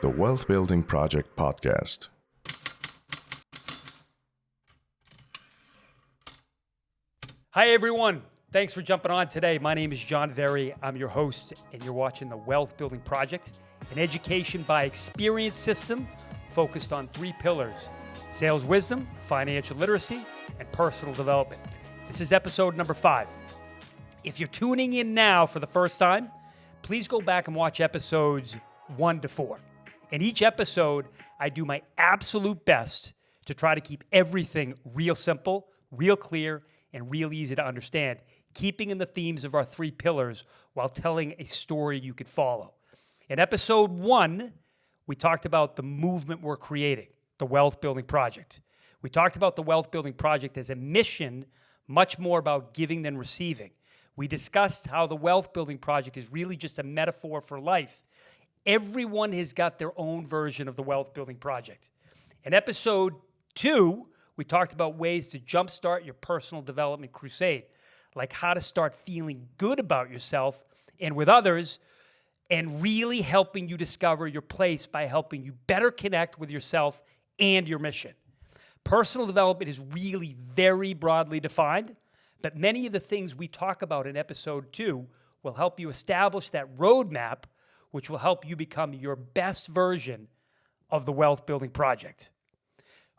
The Wealth Building Project Podcast. Hi, everyone. Thanks for jumping on today. My name is John Very. I'm your host, and you're watching The Wealth Building Project, an education by experience system focused on three pillars: sales wisdom, financial literacy, and personal development. This is episode number 5. If you're tuning in now for the first time, please go back and watch episodes 1 to 4. In each episode, I do my absolute best to try to keep everything real simple, real clear, and real easy to understand, keeping in the themes of our three pillars while telling a story you could follow. In episode 1, we talked about the movement we're creating, the Wealth Building Project. We talked about the Wealth Building Project as a mission, much more about giving than receiving. We discussed how the Wealth Building Project is really just a metaphor for life. Everyone has got their own version of the Wealth Building Project. In episode 2, we talked about ways to jumpstart your personal development crusade, like how to start feeling good about yourself and with others, and really helping you discover your place by helping you better connect with yourself and your mission. Personal development is really very broadly defined, but many of the things we talk about in episode 2 will help you establish that roadmap, which will help you become your best version of the Wealth Building Project.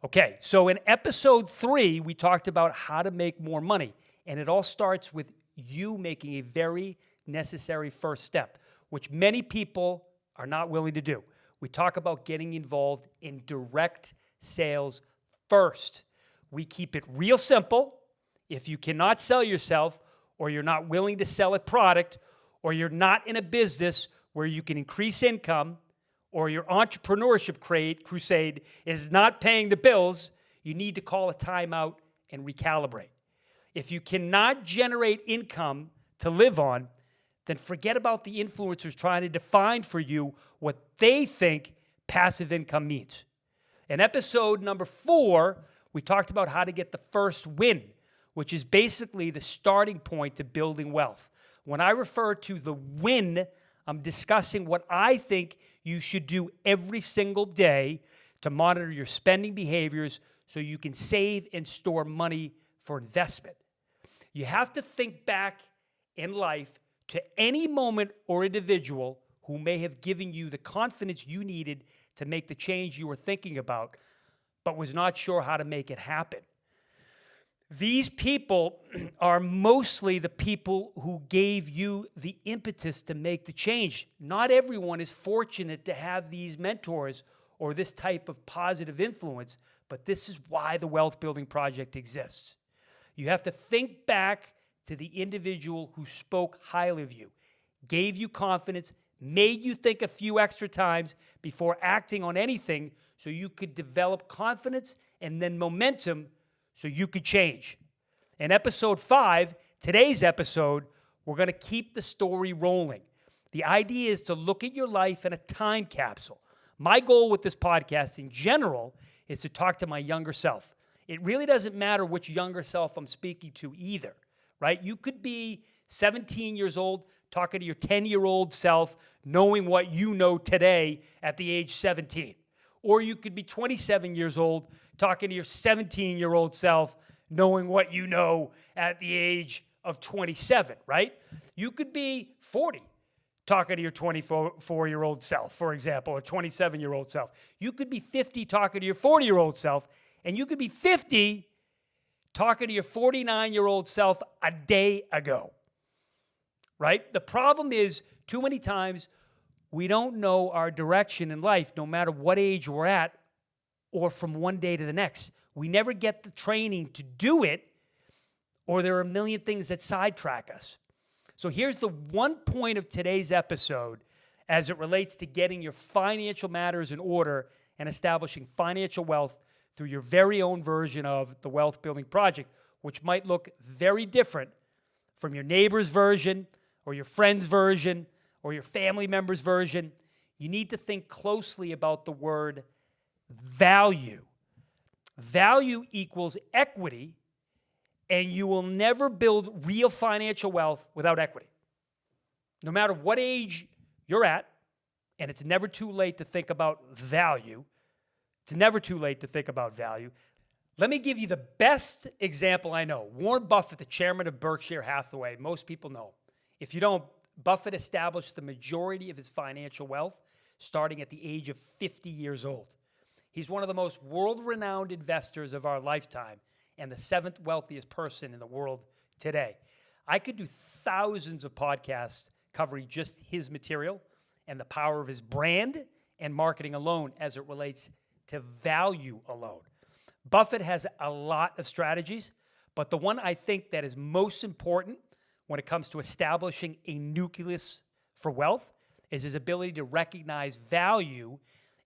Okay, so in episode 3, we talked about how to make more money, and it all starts with you making a very necessary first step, which many people are not willing to do. We talk about getting involved in direct sales first. We keep it real simple. If you cannot sell yourself, or you're not willing to sell a product, or you're not in a business where you can increase income, or your entrepreneurship crusade is not paying the bills, you need to call a timeout and recalibrate. If you cannot generate income to live on, then forget about the influencers trying to define for you what they think passive income means. In episode number 4, we talked about how to get the first win, which is basically the starting point to building wealth. When I refer to the win, I'm discussing what I think you should do every single day to monitor your spending behaviors so you can save and store money for investment. You have to think back in life to any moment or individual who may have given you the confidence you needed to make the change you were thinking about, but was not sure how to make it happen. These people are mostly the people who gave you the impetus to make the change. Not everyone is fortunate to have these mentors or this type of positive influence, but this is why the Wealth Building Project exists. You have to think back to the individual who spoke highly of you, gave you confidence, made you think a few extra times before acting on anything so you could develop confidence and then momentum so you could change. In episode 5, today's episode, we're going to keep the story rolling. The idea is to look at your life in a time capsule. My goal with this podcast in general is to talk to my younger self. It really doesn't matter which younger self I'm speaking to either, right? You could be 17 years old talking to your 10-year-old self, knowing what you know today at the age 17. Or you could be 27 years old talking to your 17-year-old self, knowing what you know at the age of 27, right? You could be 40 talking to your 24-year-old self, for example, or 27-year-old self. You could be 50 talking to your 40-year-old self, and you could be 50 talking to your 49-year-old self a day ago, right? The problem is, too many times, we don't know our direction in life, no matter what age we're at, or from one day to the next. We never get the training to do it, or there are a million things that sidetrack us. So here's the one point of today's episode as it relates to getting your financial matters in order and establishing financial wealth through your very own version of the Wealth Building Project, which might look very different from your neighbor's version or your friend's version or your family member's version. You need to think closely about the word value. Value equals equity, and you will never build real financial wealth without equity. no matter what age you're at, and it's never too late to think about value. It's never too late to think about value. Let me give you the best example I know. Warren Buffett, the chairman of Berkshire Hathaway, most people know. If you don't, Buffett established the majority of his financial wealth starting at the age of 50 years old. He's one of the most world-renowned investors of our lifetime and the 7th wealthiest person in the world today. I could do thousands of podcasts covering just his material and the power of his brand and marketing alone as it relates to value alone. Buffett has a lot of strategies, but the one I think that is most important when it comes to establishing a nucleus for wealth is his ability to recognize value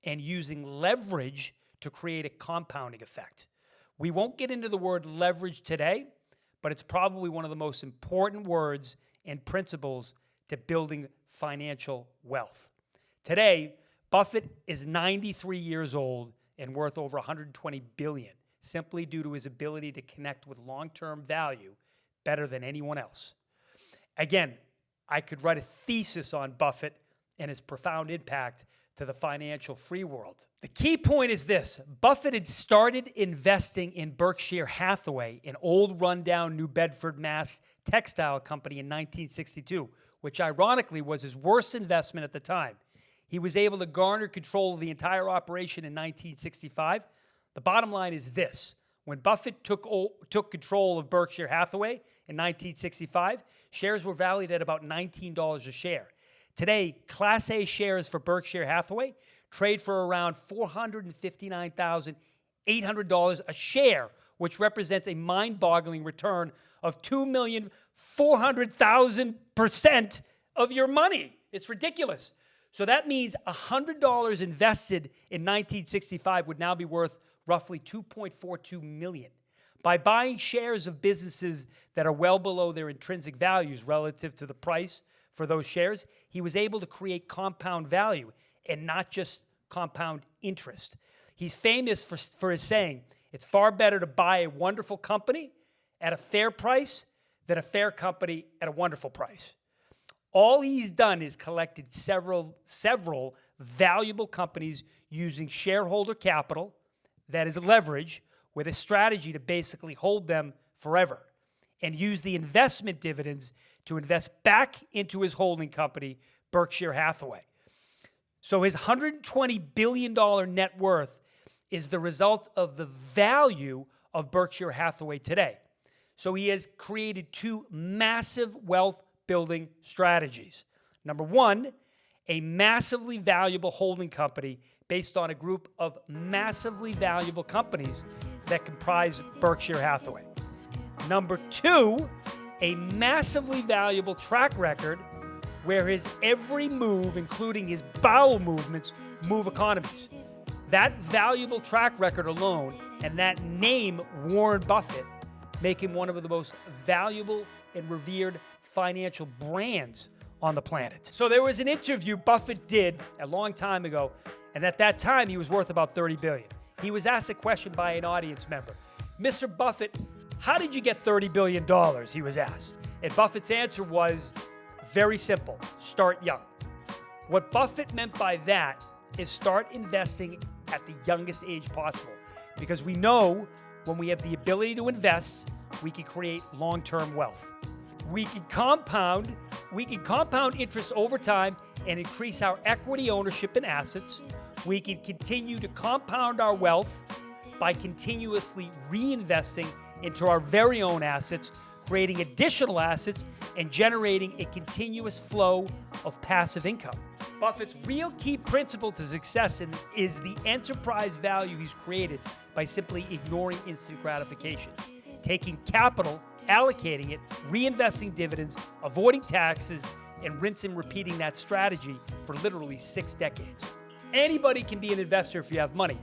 and using leverage to create a compounding effect. We won't get into the word leverage today, but it's probably one of the most important words and principles to building financial wealth. Today, Buffett is 93 years old and worth over $120 billion, simply due to his ability to connect with long-term value better than anyone else. Again, I could write a thesis on Buffett and his profound impact to the financial free world. The key point is this: Buffett had started investing in Berkshire Hathaway, an old rundown New Bedford, Mass. Textile company in 1962, which ironically was his worst investment at the time. He was able to garner control of the entire operation in 1965. The bottom line is this: when Buffett took control of Berkshire Hathaway in 1965, shares were valued at about $19 a share. Today, Class A shares for Berkshire Hathaway trade for around $459,800 a share, which represents a mind-boggling return of 2,400,000% of your money. It's ridiculous. So that means $100 invested in 1965 would now be worth roughly $2.42 million. By buying shares of businesses that are well below their intrinsic values relative to the price for those shares, he was able to create compound value and not just compound interest. He's famous for his saying, it's far better to buy a wonderful company at a fair price than a fair company at a wonderful price. All he's done is collected several valuable companies using shareholder capital, that is leverage, with a strategy to basically hold them forever and use the investment dividends to invest back into his holding company, Berkshire Hathaway. So his $120 billion net worth is the result of the value of Berkshire Hathaway today. So he has created two massive wealth building strategies. Number one, a massively valuable holding company based on a group of massively valuable companies that comprise Berkshire Hathaway. Number two, a massively valuable track record where his every move, including his bowel movements, move economies. That valuable track record alone and that name, Warren Buffett, make him one of the most valuable and revered financial brands on the planet. So there was an interview Buffett did a long time ago, and at that time he was worth about $30 billion. He was asked a question by an audience member. Mr. Buffett, how did you get $30 billion? He was asked. And Buffett's answer was very simple: start young. What Buffett meant by that is start investing at the youngest age possible, because we know when we have the ability to invest, we can create long-term wealth. We can compound interest over time and increase our equity ownership in assets. We can continue to compound our wealth by continuously reinvesting into our very own assets, creating additional assets, and generating a continuous flow of passive income. Buffett's real key principle to success is the enterprise value he's created by simply ignoring instant gratification, taking capital, allocating it, reinvesting dividends, avoiding taxes, and rinse and repeating that strategy for literally 6 decades. Anybody can be an investor if you have money,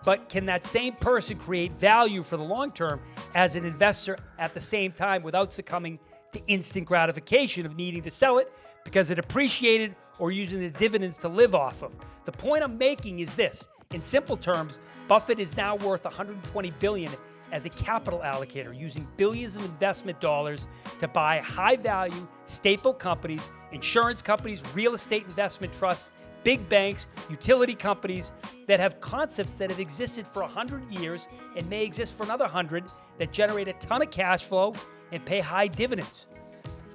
but can that same person create value for the long term as an investor at the same time without succumbing to instant gratification of needing to sell it because it appreciated or using the dividends to live off of? The point I'm making is this: in simple terms, Buffett is now worth $120 billion as a capital allocator, using billions of investment dollars to buy high-value, staple companies, insurance companies, real estate investment trusts, big banks, utility companies that have concepts that have existed for 100 years and may exist for another 100 that generate a ton of cash flow and pay high dividends.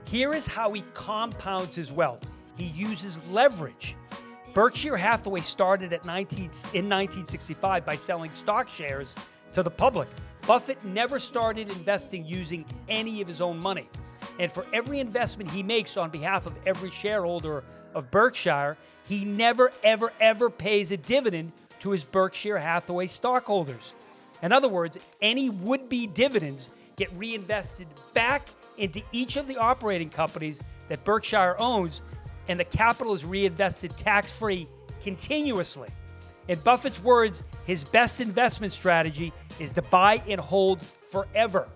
Here is how he compounds his wealth. He uses leverage. Berkshire Hathaway started in 1965 by selling stock shares to the public. Buffett never started investing using any of his own money. And for every investment he makes on behalf of every shareholder of Berkshire, he never, ever, ever pays a dividend to his Berkshire Hathaway stockholders. In other words, any would-be dividends get reinvested back into each of the operating companies that Berkshire owns, and the capital is reinvested tax-free continuously. In Buffett's words, his best investment strategy is to buy and hold forever.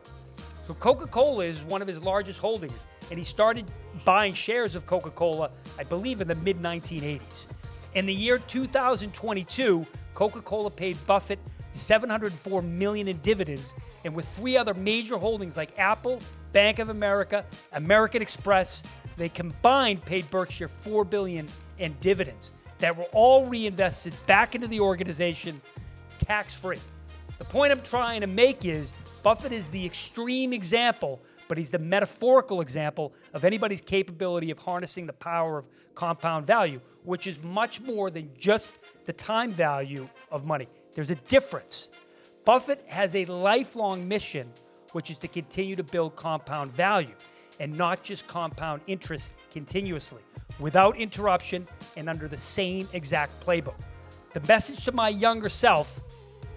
So Coca-Cola is one of his largest holdings, and he started buying shares of Coca-Cola, I believe, in the mid-1980s. In the year 2022, Coca-Cola paid Buffett $704 million in dividends, and with three other major holdings like Apple, Bank of America, American Express, they combined paid Berkshire $4 billion in dividends that were all reinvested back into the organization tax-free. The point I'm trying to make is Buffett is the extreme example, but he's the metaphorical example of anybody's capability of harnessing the power of compound value, which is much more than just the time value of money. There's a difference. Buffett has a lifelong mission, which is to continue to build compound value and not just compound interest continuously, without interruption and under the same exact playbook. The message to my younger self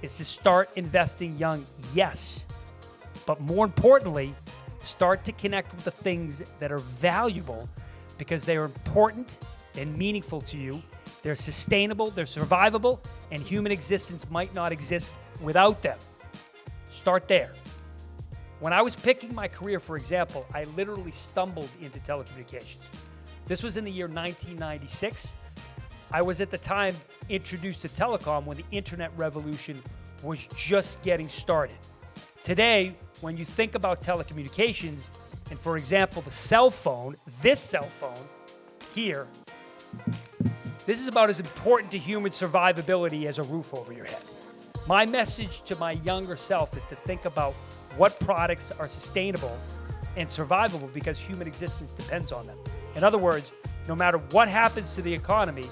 is to start investing young, yes, but more importantly, start to connect with the things that are valuable because they are important and meaningful to you. They're sustainable, they're survivable, and human existence might not exist without them. Start there. When I was picking my career, for example, I literally stumbled into telecommunications. This was in the year 1996. I was at the time introduced to telecom when the internet revolution was just getting started. Today, when you think about telecommunications, and for example, the cell phone, this cell phone here, this is about as important to human survivability as a roof over your head. My message to my younger self is to think about what products are sustainable and survivable because human existence depends on them. In other words, no matter what happens to the economy,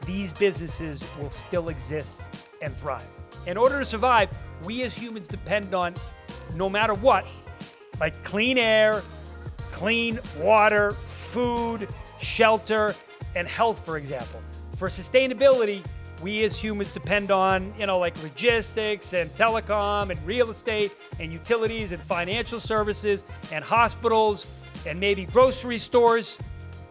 these businesses will still exist and thrive. In order to survive, we as humans depend on, no matter what, like clean air, clean water, food, shelter, and health, for example. For sustainability, we as humans depend on, like logistics and telecom and real estate and utilities and financial services and hospitals and maybe grocery stores.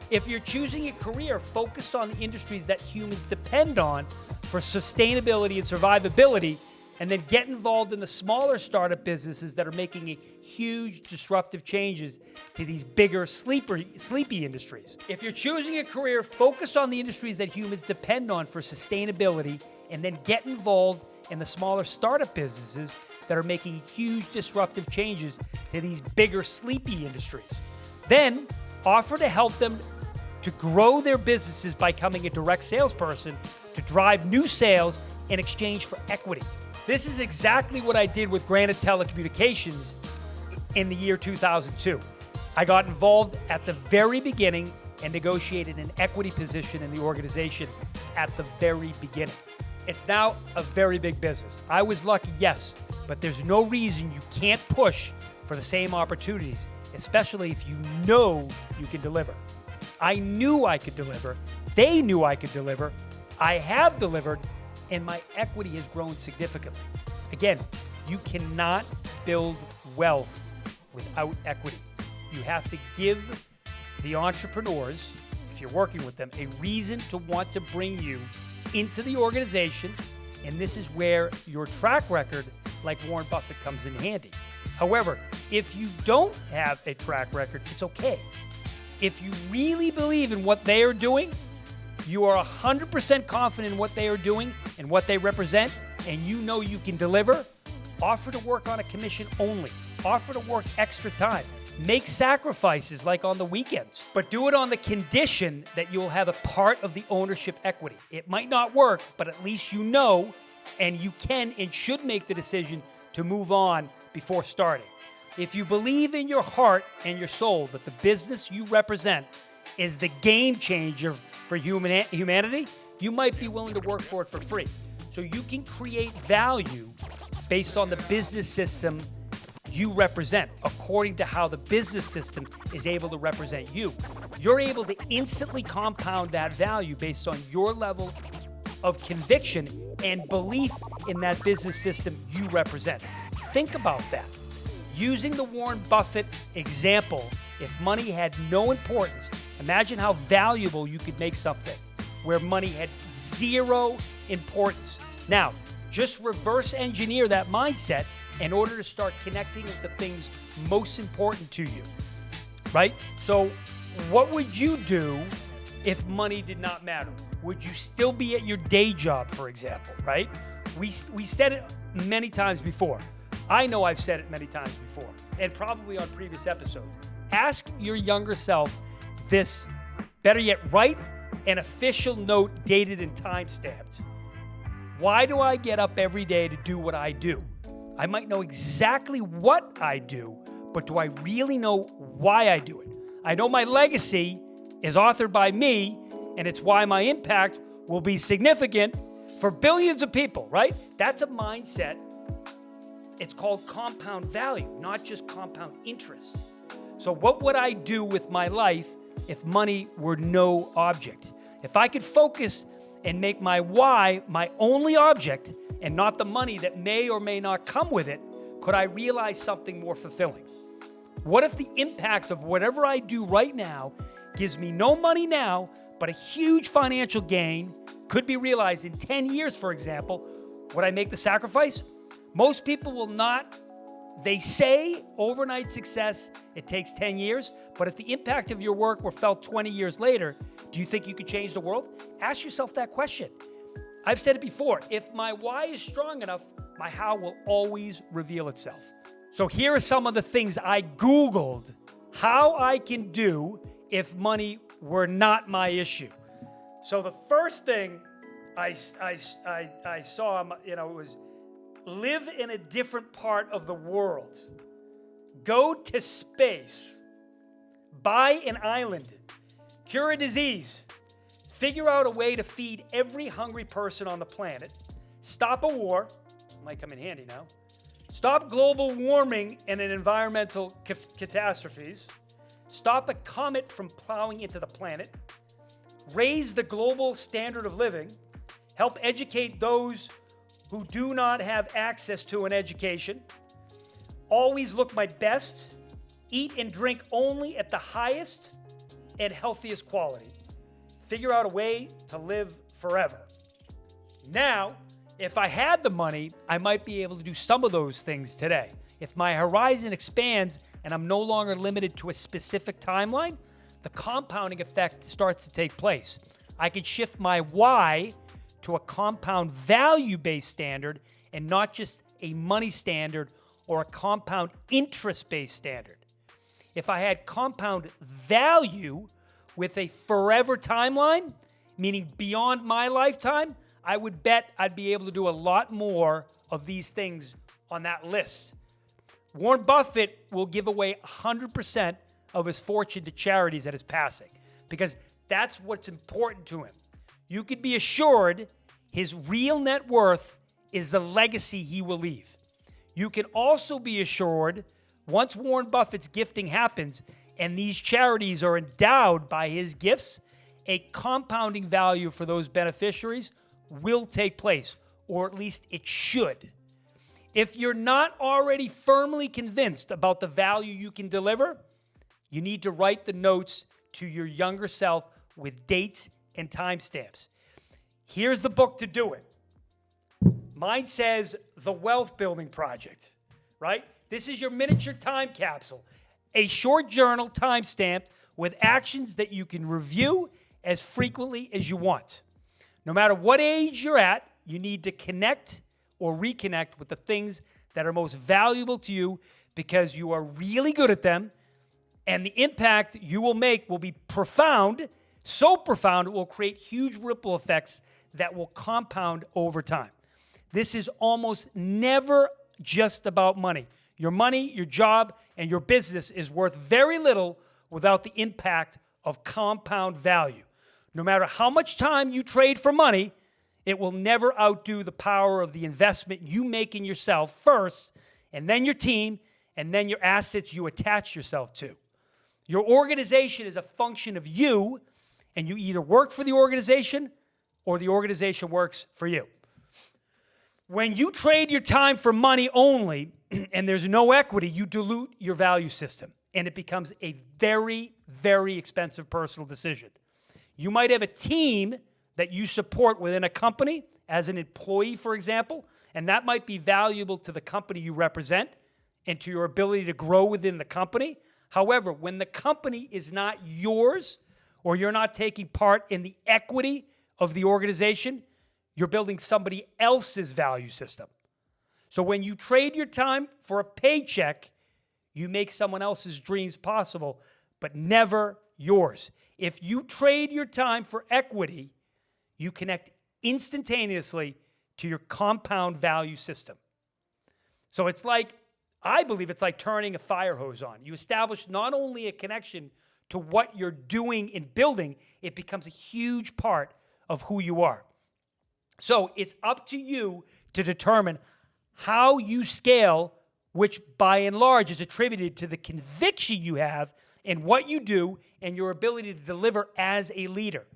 If you're choosing a career focused on the industries that humans depend on for sustainability and survivability, and then get involved in the smaller startup businesses that are making huge disruptive changes to these bigger sleepy industries. If you're choosing a career, focus on the industries that humans depend on for sustainability, and then get involved in the smaller startup businesses that are making huge disruptive changes to these bigger sleepy industries. Then offer to help them to grow their businesses by becoming a direct salesperson to drive new sales in exchange for equity. This is exactly what I did with Granite Telecommunications in the year 2002. I got involved at the very beginning and negotiated an equity position in the organization at the very beginning. It's now a very big business. I was lucky, yes, but there's no reason you can't push for the same opportunities, especially if you know you can deliver. I knew I could deliver. They knew I could deliver. I have delivered, and my equity has grown significantly. Again, you cannot build wealth without equity. You have to give the entrepreneurs, if you're working with them, a reason to want to bring you into the organization, and this is where your track record, like Warren Buffett, comes in handy. However, if you don't have a track record, it's okay. If you really believe in what they are doing, you are 100% confident in what they are doing and what they represent, and you know you can deliver, Offer to work on a commission only. Offer to work extra time. Make sacrifices like on the weekends, but do it on the condition that you'll have a part of the ownership equity. It might not work, but at least you know, and you can and should make the decision to move on before starting. If you believe in your heart and your soul that the business you represent is the game changer for humanity, you might be willing to work for it for free. So you can create value based on the business system you represent, according to how the business system is able to represent you. You're able to instantly compound that value based on your level of conviction and belief in that business system you represent. Think about that. Using the Warren Buffett example, if money had no importance, imagine how valuable you could make something where money had zero importance. Now, just reverse engineer that mindset in order to start connecting with the things most important to you, right? So what would you do if money did not matter? Would you still be at your day job, for example, right? We said it many times before. I know I've said it many times before, and probably on previous episodes. Ask your younger self this, better yet, write an official note dated and time-stamped. Why do I get up every day to do what I do? I might know exactly what I do, but do I really know why I do it? I know my legacy is authored by me, and it's why my impact will be significant for billions of people, right? That's a mindset. It's called compound value, not just compound interest. So what would I do with my life if money were no object? If I could focus and make my why my only object and not the money that may or may not come with it, could I realize something more fulfilling? What if the impact of whatever I do right now gives me no money now, but a huge financial gain could be realized in 10 years, for example? Would I make the sacrifice? Most people will not. They say overnight success, it takes 10 years, but if the impact of your work were felt 20 years later, do you think you could change the world? Ask yourself that question. I've said it before, if my why is strong enough, my how will always reveal itself. So here are some of the things I Googled how I can do if money were not my issue. So the first thing I saw, it was live in a different part of the world. Go to space. Buy an island. Cure a disease. Figure out a way to feed every hungry person on the planet. Stop a war. Might come in handy now. Stop global warming and environmental catastrophes. Stop a comet from plowing into the planet. Raise the global standard of living. Help educate those who do not have access to an education. Always look my best. Eat and drink only at the highest and healthiest quality. Figure out a way to live forever. Now, if I had the money, I might be able to do some of those things today. If my horizon expands and I'm no longer limited to a specific timeline, the compounding effect starts to take place. I can shift my why to a compound value-based standard and not just a money standard or a compound interest-based standard. If I had compound value with a forever timeline, meaning beyond my lifetime, I would bet I'd be able to do a lot more of these things on that list. Warren Buffett will give away 100% of his fortune to charities at his passing because that's what's important to him. You could be assured his real net worth is the legacy he will leave. You can also be assured once Warren Buffett's gifting happens and these charities are endowed by his gifts, a compounding value for those beneficiaries will take place, or at least it should. If you're not already firmly convinced about the value you can deliver, you need to write the notes to your younger self with dates and timestamps. Here's the book to do it. Mine says The Wealth Building Project, right? This is your miniature time capsule, a short journal time-stamped with actions that you can review as frequently as you want. No matter what age you're at, you need to connect or reconnect with the things that are most valuable to you because you are really good at them, and the impact you will make will be profound, so profound it will create huge ripple effects that will compound over time. This is almost never just about money. Your money, your job, and your business is worth very little without the impact of compound value. No matter how much time you trade for money, it will never outdo the power of the investment you make in yourself first, and then your team, and then your assets you attach yourself to. Your organization is a function of you, and you either work for the organization or the organization works for you. When you trade your time for money only and there's no equity, you dilute your value system, and it becomes a very, very expensive personal decision. You might have a team that you support within a company as an employee, for example, and that might be valuable to the company you represent and to your ability to grow within the company. However, when the company is not yours or you're not taking part in the equity of the organization, you're building somebody else's value system. So when you trade your time for a paycheck, you make someone else's dreams possible, but never yours. If you trade your time for equity, you connect instantaneously to your compound value system. So I believe it's like turning a fire hose on. You establish not only a connection to what you're doing in building, it becomes a huge part of who you are. So it's up to you to determine how you scale, which by and large is attributed to the conviction you have in what you do and your ability to deliver as a leader.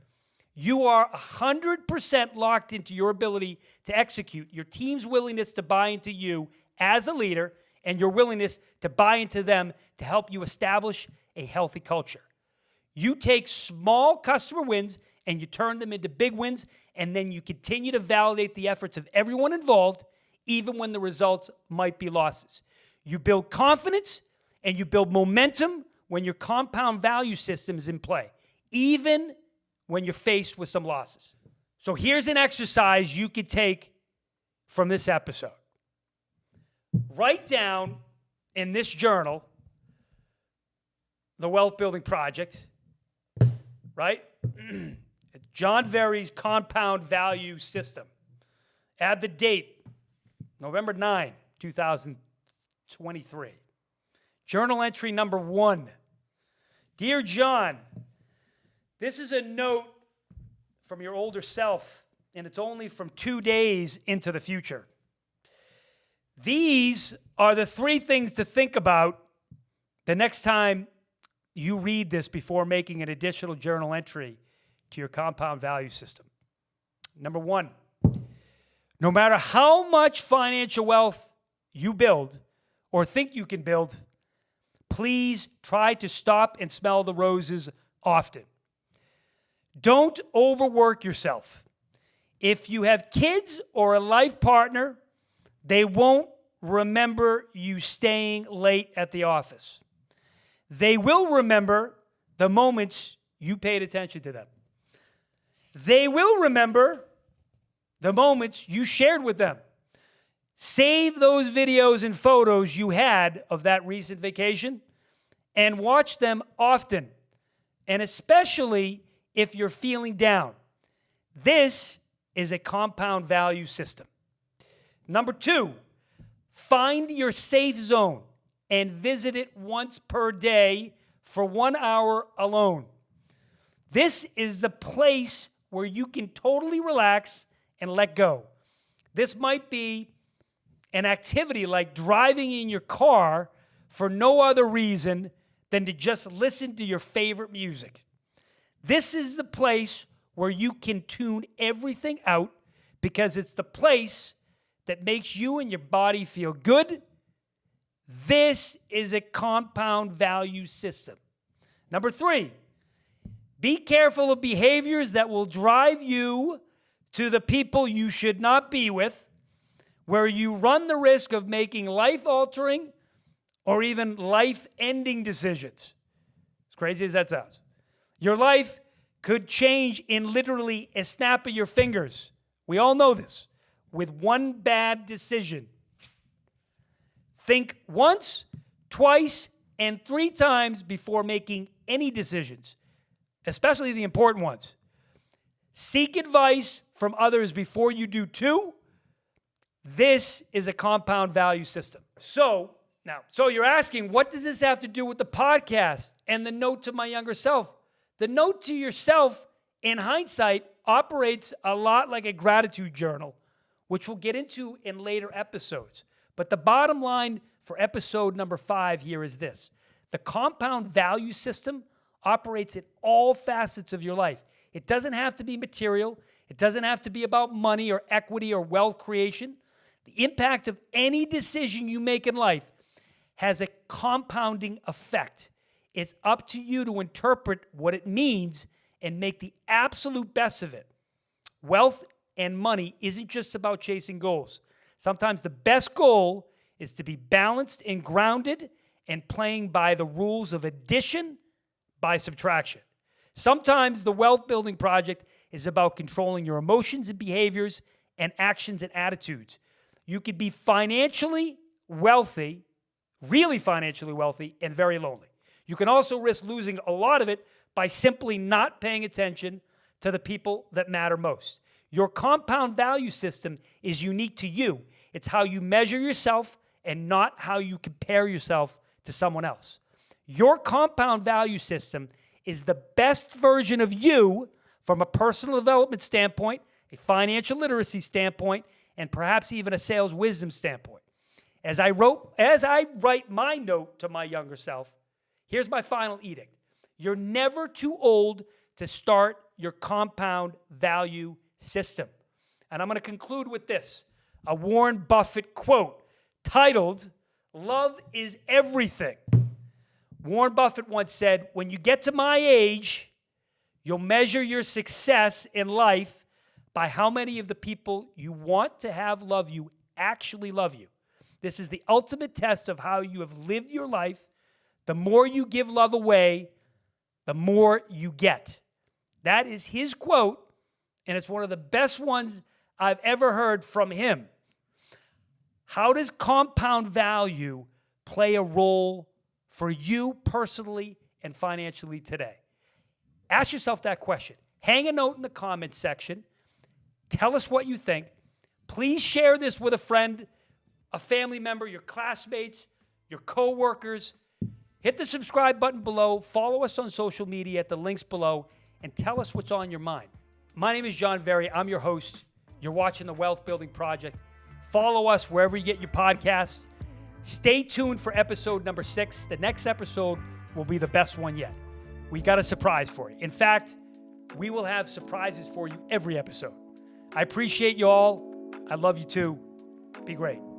You are 100% locked into your ability to execute, your team's willingness to buy into you as a leader, and your willingness to buy into them to help you establish a healthy culture. You take small customer wins and you turn them into big wins, and then you continue to validate the efforts of everyone involved, even when the results might be losses. You build confidence and you build momentum when your compound value system is in play, even when you're faced with some losses. So here's an exercise you could take from this episode. Write down in this journal, the Wealth Building Project, right? John Very's compound value system. Add the date, November 9, 2023. Journal entry number 1. Dear John, this is a note from your older self, and it's only from 2 days into the future. These are the 3 things to think about the next time you read this before making an additional journal entry to your compound value system. Number 1, no matter how much financial wealth you build or think you can build, please try to stop and smell the roses often. Don't overwork yourself. If you have kids or a life partner, they won't remember you staying late at the office. They will remember the moments you paid attention to them. They will remember the moments you shared with them. Save those videos and photos you had of that recent vacation and watch them often, and especially if you're feeling down. This is a compound value system. Number 2, find your safe zone and visit it once per day for 1 hour alone. This is the place where you can totally relax and let go. This might be an activity like driving in your car for no other reason than to just listen to your favorite music. This is the place where you can tune everything out because it's the place that makes you and your body feel good. This is a compound value system. Number 3, be careful of behaviors that will drive you to the people you should not be with, where you run the risk of making life-altering or even life-ending decisions. As crazy as that sounds. Your life could change in literally a snap of your fingers. We all know this. With one bad decision. Think once, twice, and 3 times before making any decisions, especially the important ones. Seek advice from others before you do too. This is a compound value system. So you're asking, what does this have to do with the podcast and the note to my younger self? The note to yourself, in hindsight, operates a lot like a gratitude journal, which we'll get into in later episodes. But the bottom line for episode number 5 here is this. The compound value system operates in all facets of your life. It doesn't have to be material. It doesn't have to be about money or equity or wealth creation. The impact of any decision you make in life has a compounding effect. It's up to you to interpret what it means and make the absolute best of it. Wealth and money isn't just about chasing goals. Sometimes the best goal is to be balanced and grounded and playing by the rules of addition by subtraction. Sometimes the wealth building project is about controlling your emotions and behaviors and actions and attitudes. You could be financially wealthy, really financially wealthy, and very lonely. You can also risk losing a lot of it by simply not paying attention to the people that matter most. Your compound value system is unique to you. It's how you measure yourself and not how you compare yourself to someone else. Your compound value system is the best version of you from a personal development standpoint, a financial literacy standpoint, and perhaps even a sales wisdom standpoint. As I write my note to my younger self, here's my final edict. You're never too old to start your compound value system. And I'm going to conclude with this, a Warren Buffett quote titled, "Love is Everything." Warren Buffett once said, "When you get to my age, you'll measure your success in life by how many of the people you want to have love you actually love you. This is the ultimate test of how you have lived your life. The more you give love away, the more you get." That is his quote, and it's one of the best ones I've ever heard from him. How does compound value play a role for you personally and financially today? Ask yourself that question. Hang a note in the comments section. Tell us what you think. Please share this with a friend, a family member, your classmates, your coworkers. Hit the subscribe button below. Follow us on social media at the links below and tell us what's on your mind. My name is John Verry. I'm your host. You're watching the Wealth Building Project. Follow us wherever you get your podcasts. Stay tuned for episode number 6. The next episode will be the best one yet. We got a surprise for you. In fact, we will have surprises for you every episode. I appreciate you all. I love you too. Be great.